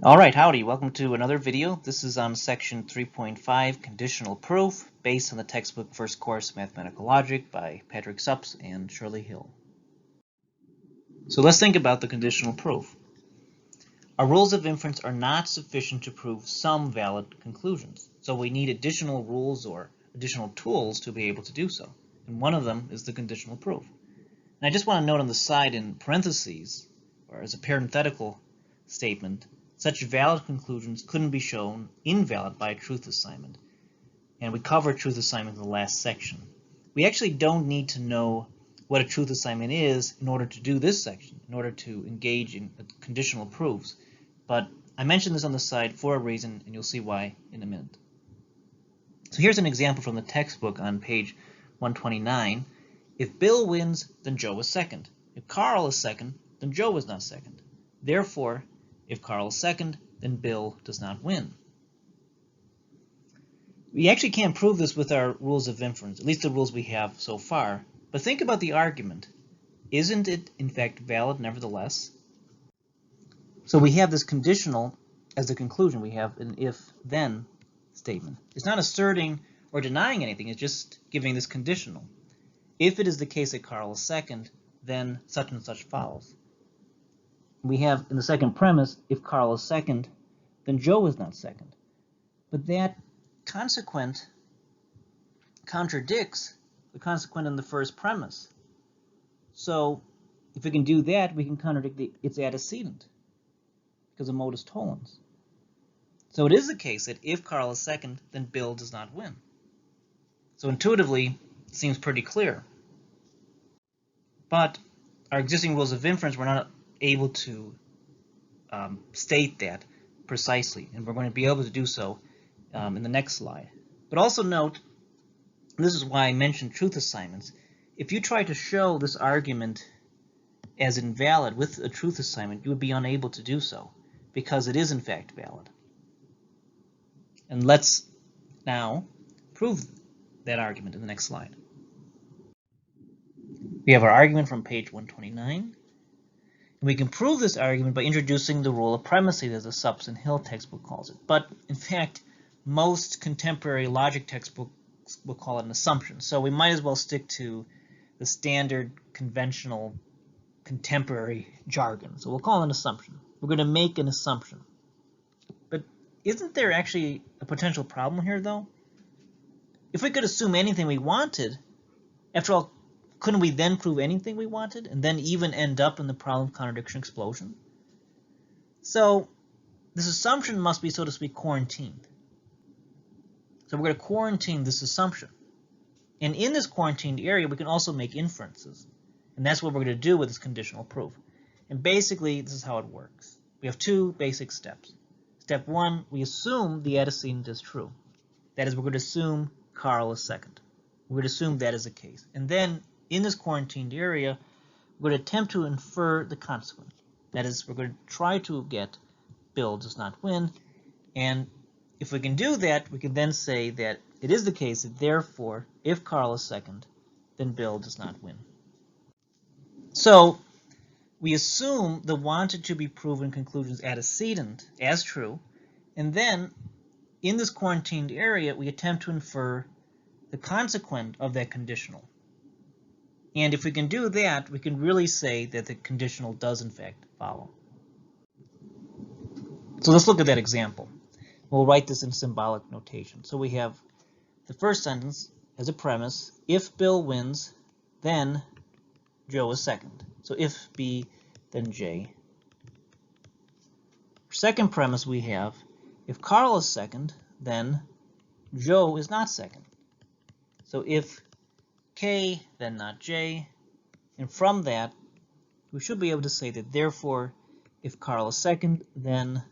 Alright, howdy, welcome to another video. This is on section 3.5, Conditional Proof, based on the textbook First Course Mathematical Logic by Patrick Suppes and Shirley Hill. So let's think about the conditional proof. Our rules of inference are not sufficient to prove some valid conclusions, so we need additional rules or additional tools to be able to do so. And one of them is the conditional proof. And I just want to note on the side in parentheses, or as a parenthetical statement, such valid conclusions couldn't be shown invalid by a truth assignment. And we covered truth assignment in the last section. We actually don't need to know what a truth assignment is in order to do this section, in order to engage in conditional proofs. But I mentioned this on the side for a reason, and you'll see why in a minute. So here's an example from the textbook on page 129. If Bill wins, then Joe is second. If Carl is second, then Joe is not second. Therefore, if Carl is second, then Bill does not win. We actually can't prove this with our rules of inference, at least the rules we have so far. But think about the argument. Isn't it, in fact, valid nevertheless? So we have this conditional as a conclusion. We have an if-then statement. It's not asserting or denying anything. It's just giving this conditional. If it is the case that Carl is second, then such and such follows. We have in the second premise, if Carl is second, then Joe is not second. But that consequent contradicts the consequent in the first premise. So if we can do that, we can contradict its antecedent because of modus tollens. So it is the case that if Carl is second, then Bill does not win. So intuitively, it seems pretty clear. But our existing rules of inference were not able to state that precisely, and we're going to be able to do so in the next slide. But also note, this is why I mentioned truth assignments. If you try to show this argument as invalid with a truth assignment, you would be unable to do so because it is in fact valid. And let's now prove that argument in the next slide. We have our argument from page 129. And we can prove this argument by introducing the rule of primacy, as the Suppes and Hill textbook calls it. But in fact, most contemporary logic textbooks will call it an assumption. So we might as well stick to the standard, conventional, contemporary jargon. So we'll call it an assumption. We're going to make an assumption. But isn't there actually a potential problem here, though? If we could assume anything we wanted, after all, couldn't we then prove anything we wanted and then even end up in the problem of contradiction explosion? So this assumption must be, so to speak, quarantined. So we're going to quarantine this assumption. And in this quarantined area, we can also make inferences. And that's what we're going to do with this conditional proof. And basically, this is how it works. We have two basic steps. Step one, we assume the antecedent is true. That is, we're going to assume Carl is second. We're going to assume that is the case. And then in this quarantined area, we're going to attempt to infer the consequent. That is, we're going to try to get Bill does not win. And if we can do that, we can then say that it is the case that therefore, if Carl is second, then Bill does not win. So we assume the wanted to be proven conclusions antecedent as true. And then in this quarantined area, we attempt to infer the consequent of that conditional. And if we can do that, we can really say that the conditional does in fact follow. So let's look at that example. We'll write this in symbolic notation. So we have the first sentence as a premise, if Bill wins, then Joe is second. So if B, then J. Second premise we have, if Carl is second, then Joe is not second. So if K, then not J, and from that, we should be able to say that therefore, if Carl is second, then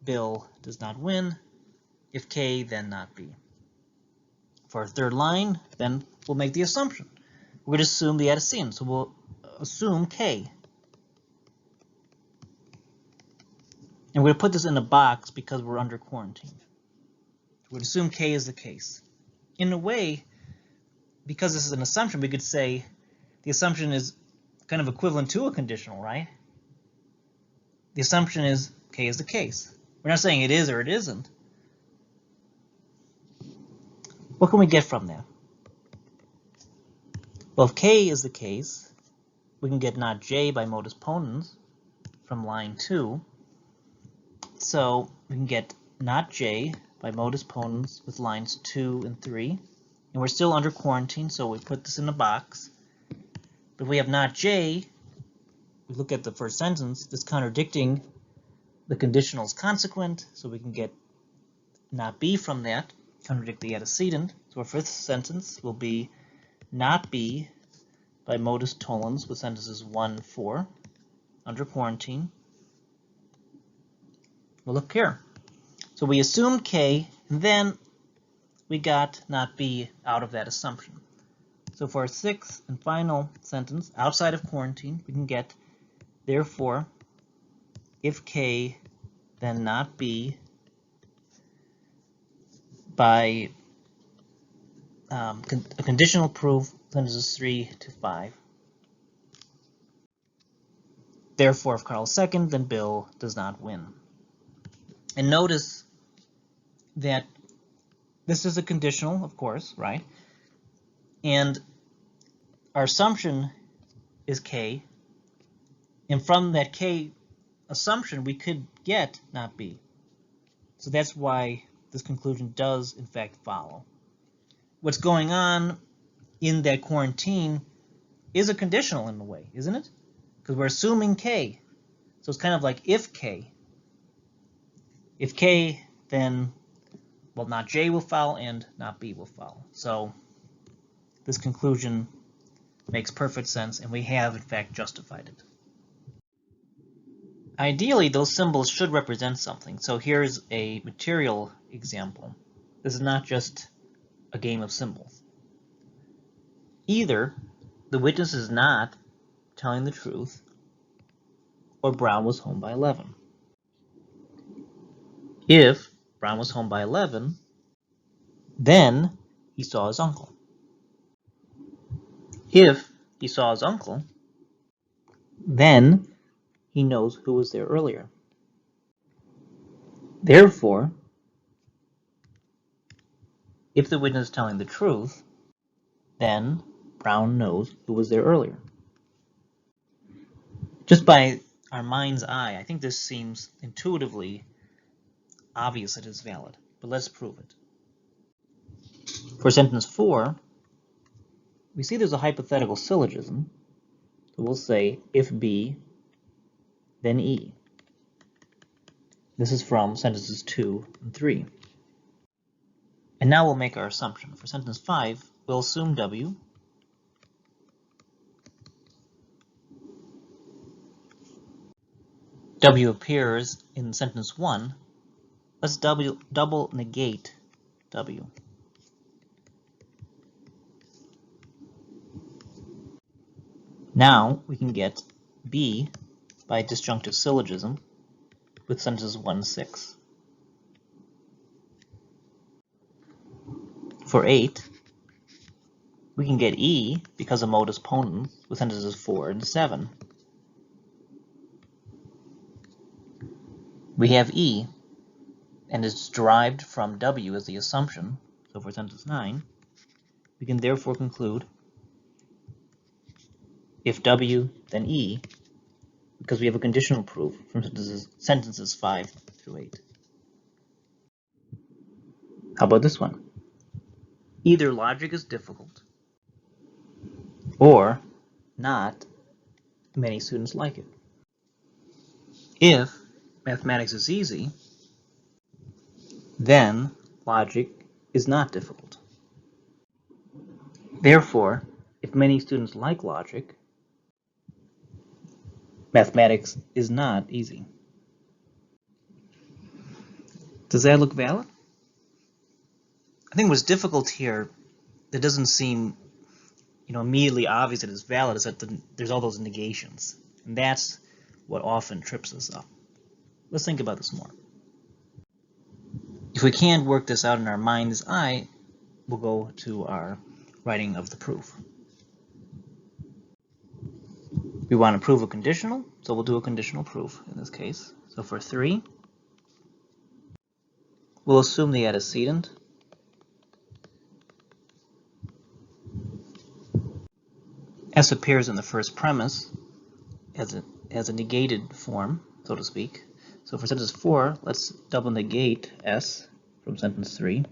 Bill does not win. If K, then not B. For our third line, then we'll make the assumption. We're going to assume the antecedent, so we'll assume K. And we're going to put this in a box because we're under quarantine. We're going to assume K is the case. In a way, because this is an assumption, we could say the assumption is kind of equivalent to a conditional, right? The assumption is, K is the case. We're not saying it is or it isn't. What can we get from that? Well, if K is the case, we can get not J by modus ponens from line 2. So we can get not J by modus ponens with lines 2 and 3. And we're still under quarantine, so we put this in a box. But if we have not J, we look at the first sentence, it's contradicting the conditional is consequent, so we can get not B from that, contradict the antecedent. So our fifth sentence will be not B by modus tollens with sentences 1 and 4 under quarantine. Well, look here. So we assumed K, and then we got not B out of that assumption. So for our sixth and final sentence, outside of quarantine, we can get, therefore, if K, then not B by a conditional proof, sentences 3 to 5. Therefore, if Carl's second, then Bill does not win. And notice that this is a conditional, of course, right? And our assumption is K. And from that K assumption, we could get not B. So that's why this conclusion does, in fact, follow. What's going on in that quarantine is a conditional in a way, isn't it? Because we're assuming K. So it's kind of like if K. If K, then, well, not J will follow and not B will follow. So this conclusion makes perfect sense, and we have, in fact, justified it. Ideally, those symbols should represent something. So here's a material example. This is not just a game of symbols. Either the witness is not telling the truth, or Brown was home by 11. If Brown was home by 11, then he saw his uncle. If he saw his uncle, then he knows who was there earlier. Therefore, if the witness is telling the truth, then Brown knows who was there earlier. Just by our mind's eye, I think this seems intuitively obvious it is valid, but let's prove it. For sentence 4, we see there's a hypothetical syllogism. So we'll say, if B, then E. This is from sentences 2 and 3. And now we'll make our assumption. For sentence 5, we'll assume W. W appears in sentence 1. Let's double negate W. Now we can get B by disjunctive syllogism with sentences 1 and 6. For 8, we can get E because of modus ponens with sentences 4 and 7. We have E, and it's derived from W as the assumption. So for sentence 9, we can therefore conclude if W, then E, because we have a conditional proof from sentences 5 through 8. How about this one? Either logic is difficult, or not many students like it. If mathematics is easy, then logic is not difficult. Therefore, if many students like logic, mathematics is not easy. Does that look valid? I think what's difficult here that doesn't seem immediately obvious that it's valid is that there's all those negations. And that's what often trips us up. Let's think about this more. If we can't work this out in our mind's eye, we'll go to our writing of the proof. We want to prove a conditional, so we'll do a conditional proof in this case. So for 3, We'll assume the antecedent. S appears in the first premise as a negated form, so to speak. So for sentence 4, let's double negate S from sentence 3.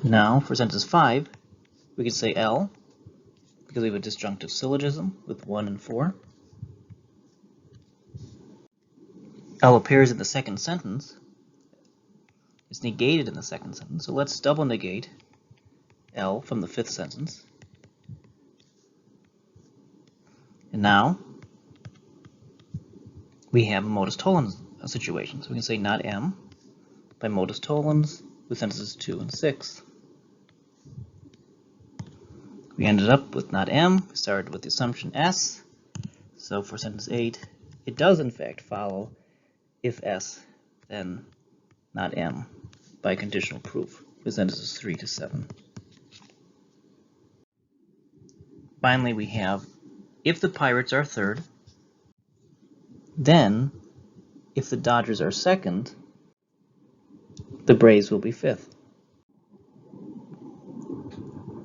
Now for sentence 5, we can say L, because we have a disjunctive syllogism with 1 and 4. L appears in the second sentence. It's negated in the second sentence, so let's double negate L from the fifth sentence. And now we have a modus tollens situation. So we can say not M by modus tollens with sentences 2 and 6. We ended up with not M. We started with the assumption S. So for sentence 8, it does in fact follow if S, then not M by conditional proof with sentences 3 to 7. Finally, we have if the Pirates are third, then if the Dodgers are second, the Braves will be fifth.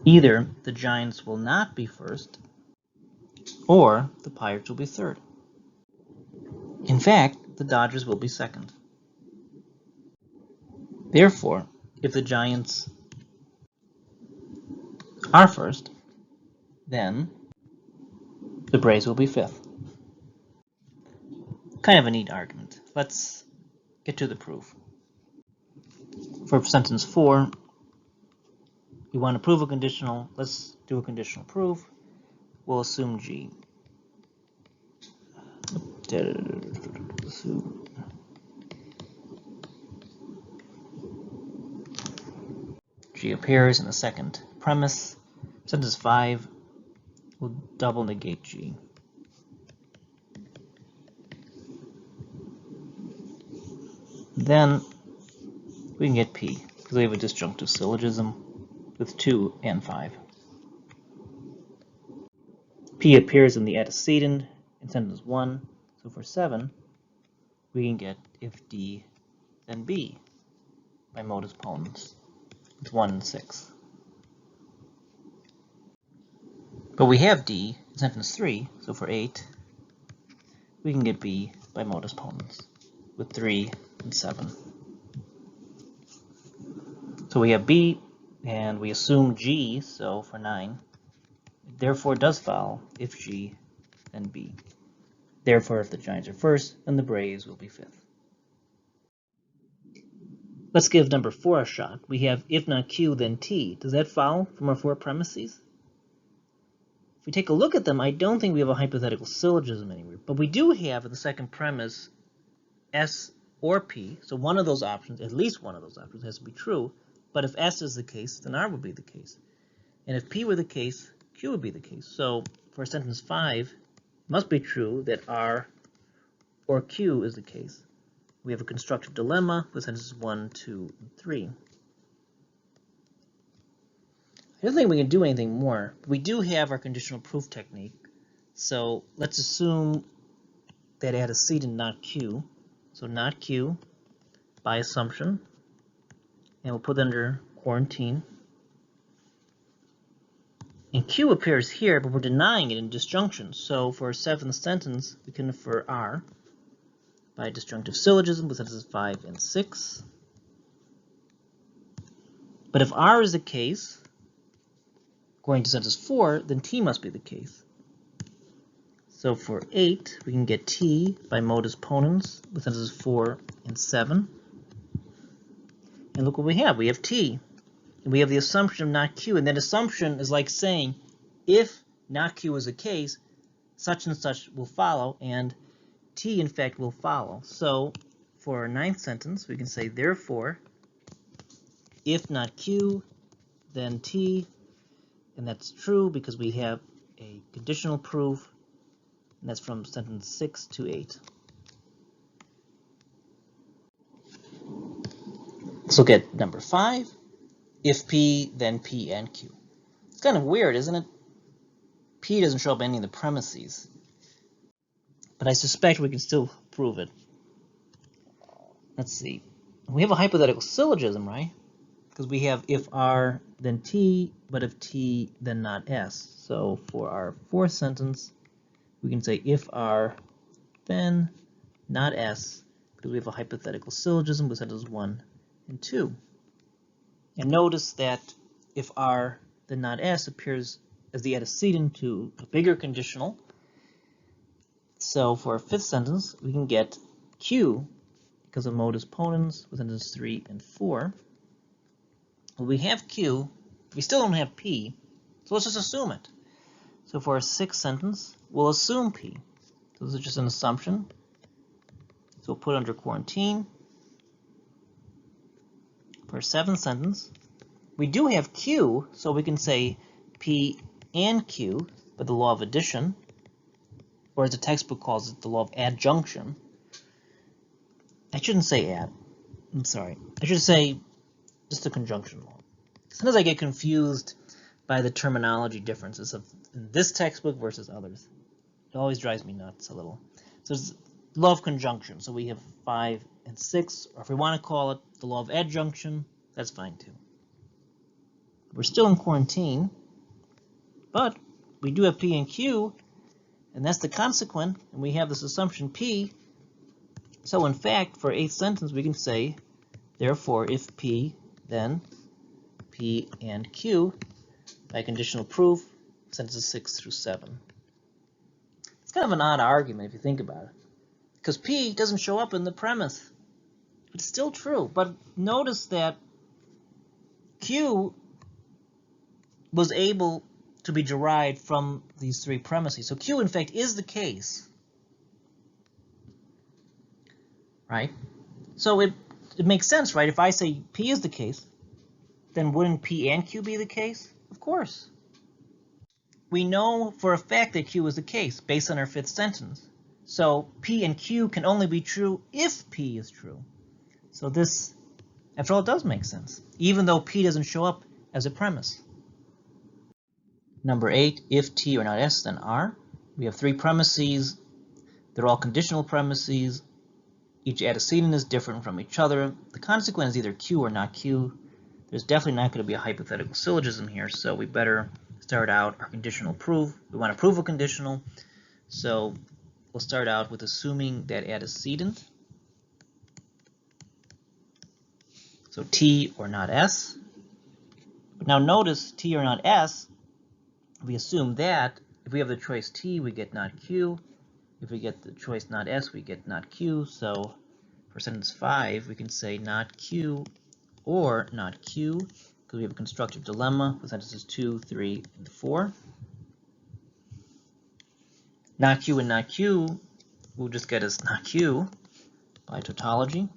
Either the Giants will not be first, or the Pirates will be third. In fact, the Dodgers will be second. Therefore, if the Giants are first, then the Braves will be fifth. Kind of a neat argument. Let's get to the proof. For sentence 4, we want to prove a conditional. Let's do a conditional proof. We'll assume G. G appears in the second premise. Sentence 5 will double negate G. Then we can get P, because we have a disjunctive syllogism with 2 and 5. P appears in the antecedent in sentence 1, so for 7, we can get if D, then B by modus ponens with 1 and 6. But we have D in sentence 3, so for 8, we can get B by modus ponens with 3 and 7. So we have B, and we assume G, so for 9, it therefore does follow if G, then B. Therefore, if the Giants are first, then the Braves will be fifth. Let's give number 4 a shot. We have if not Q, then T. Does that follow from our 4 premises? If we take a look at them, I don't think we have a hypothetical syllogism anywhere. But we do have in the second premise S or P. So one of those options, at least one of those options, has to be true. But if S is the case, then R would be the case. And if P were the case, Q would be the case. So for sentence 5, it must be true that R or Q is the case. We have a constructive dilemma with sentences 1, 2, and 3. I don't think we can do anything more. We do have our conditional proof technique. So let's assume that antecedent not Q. So not Q by assumption. And we'll put it under quarantine. And Q appears here, but we're denying it in disjunction. So for a 7th sentence, we can infer R by a disjunctive syllogism with sentences 5 and 6. But if R is the case, going to sentence 4, then T must be the case. So for 8, we can get T by modus ponens with sentences 4 and 7. And look what we have. We have T. And we have the assumption of not Q. And that assumption is like saying, if not Q is the case, such and such will follow, and T, in fact, will follow. So for our 9th sentence, we can say, therefore, if not Q, then T. And that's true because we have a conditional proof, and that's from sentence 6 to 8. Let's look at number 5. If P, then P and Q. It's kind of weird, isn't it? P doesn't show up in any of the premises. But I suspect we can still prove it. let's see. We have a hypothetical syllogism, right? Because we have if R, then T, but if T, then not S. So for our fourth sentence, we can say if R, then not S, because we have a hypothetical syllogism with sentences 1 and 2. And notice that if R, then not S appears as the antecedent to a bigger conditional. So for our fifth sentence, we can get Q because of modus ponens with sentences 3 and 4. Well, we have Q, we still don't have P, so let's just assume it. So for our sixth sentence, we'll assume P. So this is just an assumption. So we'll put under quarantine. For our seventh sentence, we do have Q, so we can say P and Q by the law of addition, or as the textbook calls it, the law of adjunction. I shouldn't say add. I'm sorry. I should say just the conjunction law. Sometimes I get confused by the terminology differences of in this textbook versus others. It always drives me nuts a little. So it's the law of conjunction. So we have 5 and 6, or if we want to call it the law of adjunction, that's fine too. We're still in quarantine, but we do have P and Q, and that's the consequent, and we have this assumption P. So in fact, for eighth sentence, we can say, therefore, if P, then P and Q, by conditional proof, sentences 6 through 7. It's kind of an odd argument if you think about it, because P doesn't show up in the premise. It's still true, but notice that Q was able to be derived from these three premises. So Q, in fact, is the case, right? So it makes sense, right? If I say P is the case, then wouldn't P and Q be the case? Of course. We know for a fact that Q is the case based on our fifth sentence. So P and Q can only be true if P is true. So this, after all, it does make sense, even though P doesn't show up as a premise. Number 8, if T or not S, then R. We have three premises. They're all conditional premises. Each antecedent is different from each other. The consequent is either Q or not Q. There's definitely not going to be a hypothetical syllogism here, so we better start out our conditional proof. We want to prove a conditional, so we'll start out with assuming that antecedent. So T or not S. But now notice T or not S, we assume that if we have the choice T, we get not Q. If we get the choice not S, we get not Q. So for sentence 5, we can say not Q or not Q, because we have a constructive dilemma with sentences 2, 3, and 4. Not Q and not Q will just get us not Q by tautology.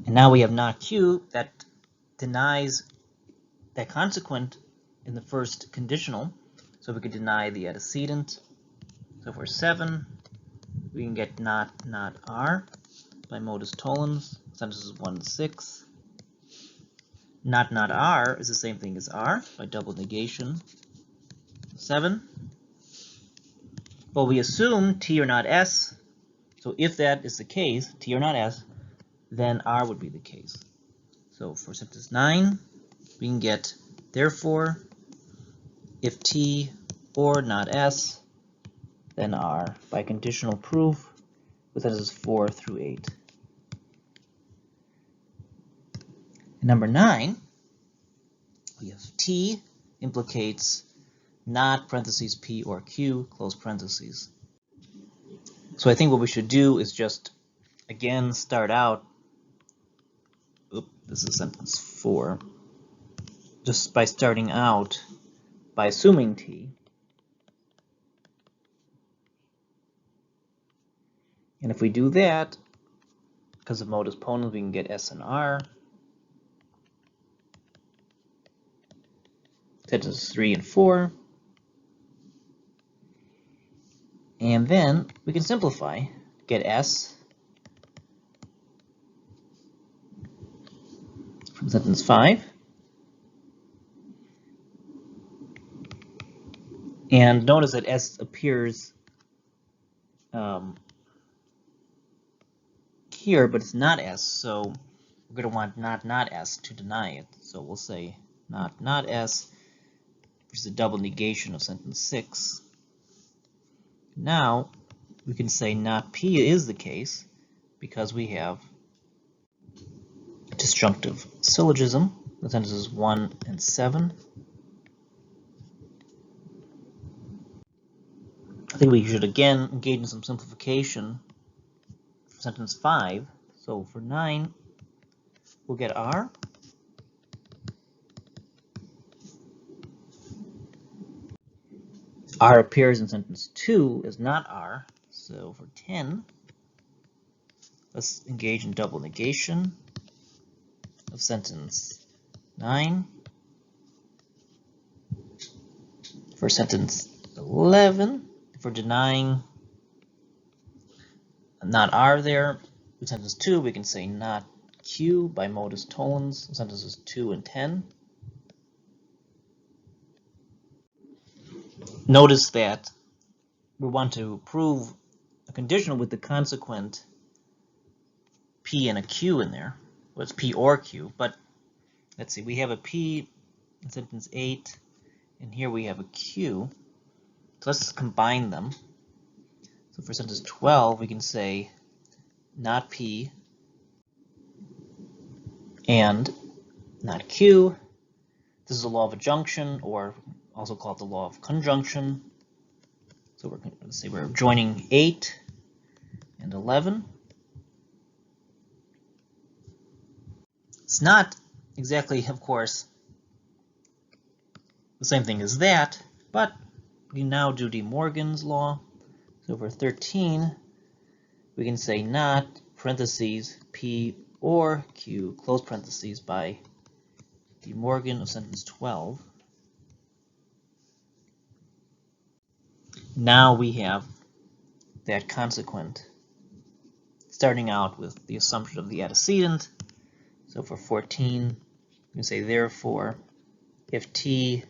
And now we have not Q that denies that consequent in the first conditional. So we could deny the antecedent. So for 7, we can get not R by modus tollens, sentences 1 and 6. Not R is the same thing as R by double negation. 7. Well, we assume T or not S. So if that is the case, T or not S, then R would be the case. So for sentence 9, we can get, therefore, if T or not S, then R by conditional proof with sentences 4 through 8. And number 9, we have T implicates not parentheses P or Q, close parentheses. So I think what we should do is just, again, start out, this is sentence 4, just by starting out by assuming T. And if we do that, because of modus ponens, we can get S and R. Sentences 3 and 4. And then we can simplify, get S from sentence 5. And notice that S appears here, but it's not S, so we're going to want not S to deny it. So we'll say not S, which is a double negation of sentence 6. Now we can say not P is the case because we have a disjunctive syllogism with sentences 1 and 7. I think we should again engage in some simplification for sentence 5. So for 9, we'll get R. R appears in sentence 2 as not R. So for 10, let's engage in double negation of sentence 9. For sentence 11, for denying not R there, in sentence 2, we can say not Q by modus tollens, sentences 2 and 10. Notice that we want to prove a conditional with the consequent P and a Q in there. Well, it's P or Q, but let's see, we have a P in sentence 8, and here we have a Q. So let's combine them. So for sentence 12, we can say not P and not Q. This is a law of adjunction, or also called the law of conjunction. So let's say we're joining 8 and 11. It's not exactly, of course, the same thing as that, but we now do De Morgan's law. So for 13, we can say not parentheses P or Q, close parentheses, by De Morgan of sentence 12. Now we have that consequent, starting out with the assumption of the antecedent. So for 14, we can say therefore, if T,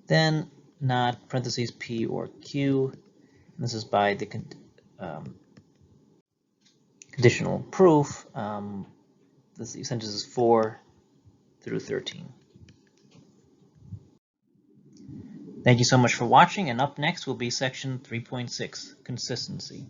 then not parentheses P or Q. And this is by the conditional proof. This is sentences 4 through 13. Thank you so much for watching, and up next will be section 3.6, consistency.